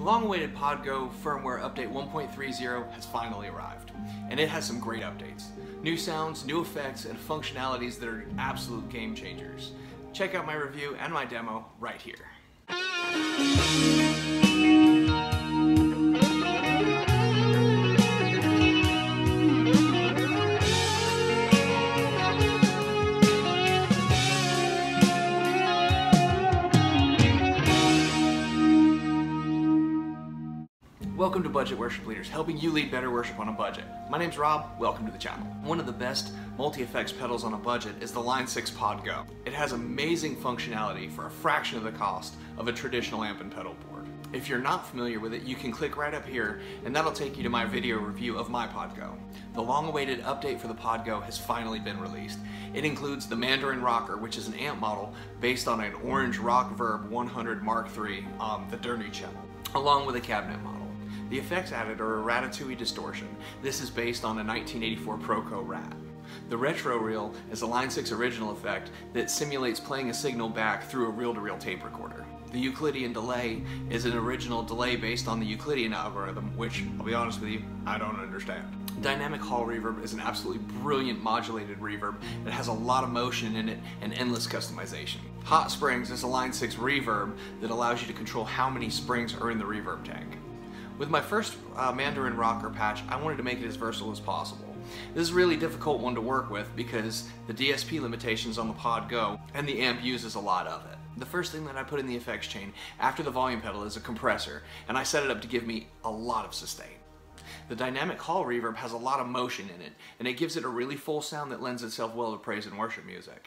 long-awaited PodGo firmware update 1.30 has finally arrived, and it has some great updates. New sounds, new effects, and functionalities that are absolute game changers. Check out my review and my demo right here. Welcome to Budget Worship Leaders, helping you lead better worship on a budget. My name's Rob, welcome to the channel. One of the best multi-effects pedals on a budget is the Line 6 PodGo. It has amazing functionality for a fraction of the cost of a traditional amp and pedal board. If you're not familiar with it, you can click right up here and that'll take you to my video review of my PodGo. The long-awaited update for the PodGo has finally been released. It includes the Mandarin Rocker, which is an amp model based on an orange Rock Verb 100 Mark III the Derny channel, along with a cabinet model. The effects added are a Ratatouille distortion. This is based on a 1984 Proco Rat. The retro reel is a Line 6 original effect that simulates playing a signal back through a reel-to-reel tape recorder. The Euclidean delay is an original delay based on the Euclidean algorithm, which, I'll be honest with you, I don't understand. Dynamic Hall Reverb is an absolutely brilliant modulated reverb that has a lot of motion in it and endless customization. Hot Springs is a Line 6 reverb that allows you to control how many springs are in the reverb tank. With my first Mandarin Rocker patch, I wanted to make it as versatile as possible. This is a really difficult one to work with because the DSP limitations on the PodGo and the amp uses a lot of it. The first thing that I put in the effects chain after the volume pedal is a compressor, and I set it up to give me a lot of sustain. The Dynamic Hall Reverb has a lot of motion in it, and it gives it a really full sound that lends itself well to praise and worship music.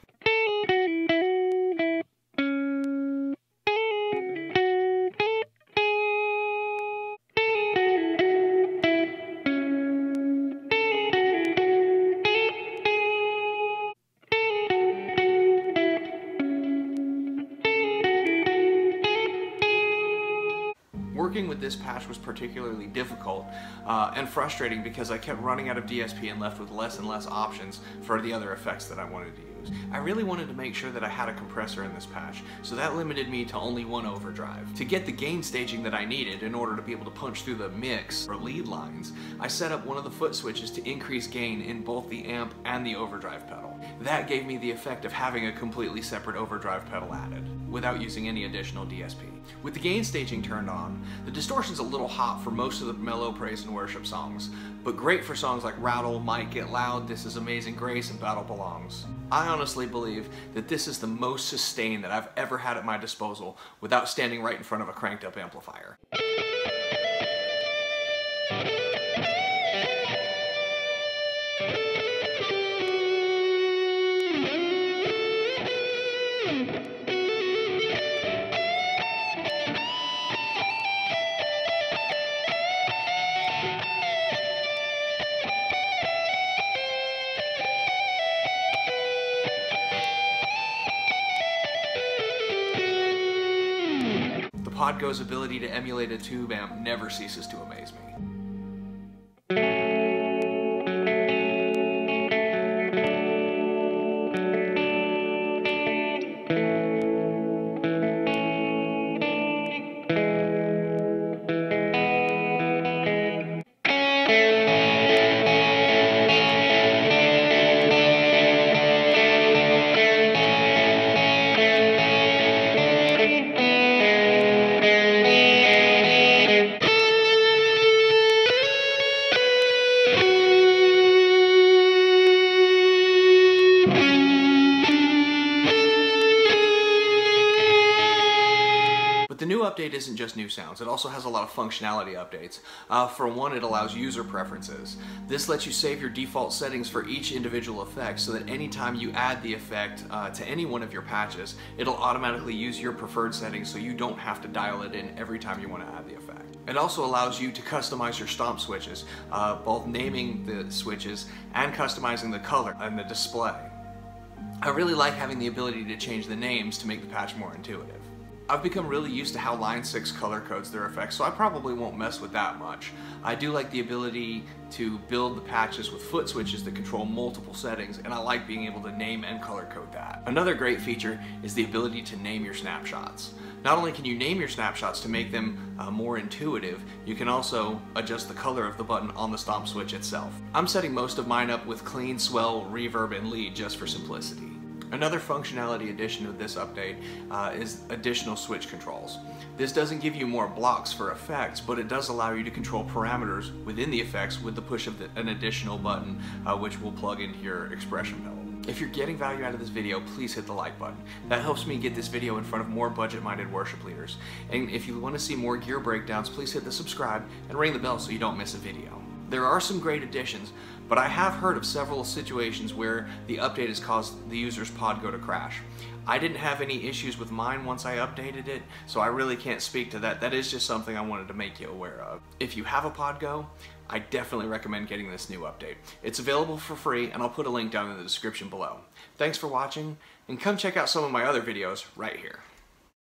Working with this patch was particularly difficult and frustrating because I kept running out of DSP and left with less and less options for the other effects that I wanted to use. I really wanted to make sure that I had a compressor in this patch, so that limited me to only one overdrive. To get the gain staging that I needed in order to be able to punch through the mix or lead lines, I set up one of the foot switches to increase gain in both the amp and the overdrive pedal. That gave me the effect of having a completely separate overdrive pedal added, without using any additional DSP. With the gain staging turned on, the distortion's a little hot for most of the mellow praise and worship songs, but great for songs like Rattle, Might Get Loud, This Is Amazing Grace, and Battle Belongs. I honestly believe that this is the most sustain that I've ever had at my disposal without standing right in front of a cranked up amplifier. PodGo's ability to emulate a tube amp never ceases to amaze me. The new update isn't just new sounds, it also has a lot of functionality updates. For one, it allows user preferences. This lets you save your default settings for each individual effect so that anytime you add the effect to any one of your patches, it'll automatically use your preferred settings so you don't have to dial it in every time you want to add the effect. It also allows you to customize your stomp switches, both naming the switches and customizing the color and the display. I really like having the ability to change the names to make the patch more intuitive. I've become really used to how Line 6 color codes their effects, so I probably won't mess with that much. I do like the ability to build the patches with foot switches that control multiple settings, and I like being able to name and color code that. Another great feature is the ability to name your snapshots. Not only can you name your snapshots to make them more intuitive, you can also adjust the color of the button on the stomp switch itself. I'm setting most of mine up with clean, swell, reverb, and lead just for simplicity. Another functionality addition to this update is additional switch controls. This doesn't give you more blocks for effects, but it does allow you to control parameters within the effects with the push of an additional button, which will plug into your expression pedal. If you're getting value out of this video, please hit the like button. That helps me get this video in front of more budget-minded worship leaders. And if you want to see more gear breakdowns, please hit the subscribe and ring the bell so you don't miss a video. There are some great additions, but I have heard of several situations where the update has caused the user's pod go to crash. I didn't have any issues with mine once I updated it, so I really can't speak to that. That is just something I wanted to make you aware of. If you have a pod go, I definitely recommend getting this new update. It's available for free, and I'll put a link down in the description below. Thanks for watching, and come check out some of my other videos right here.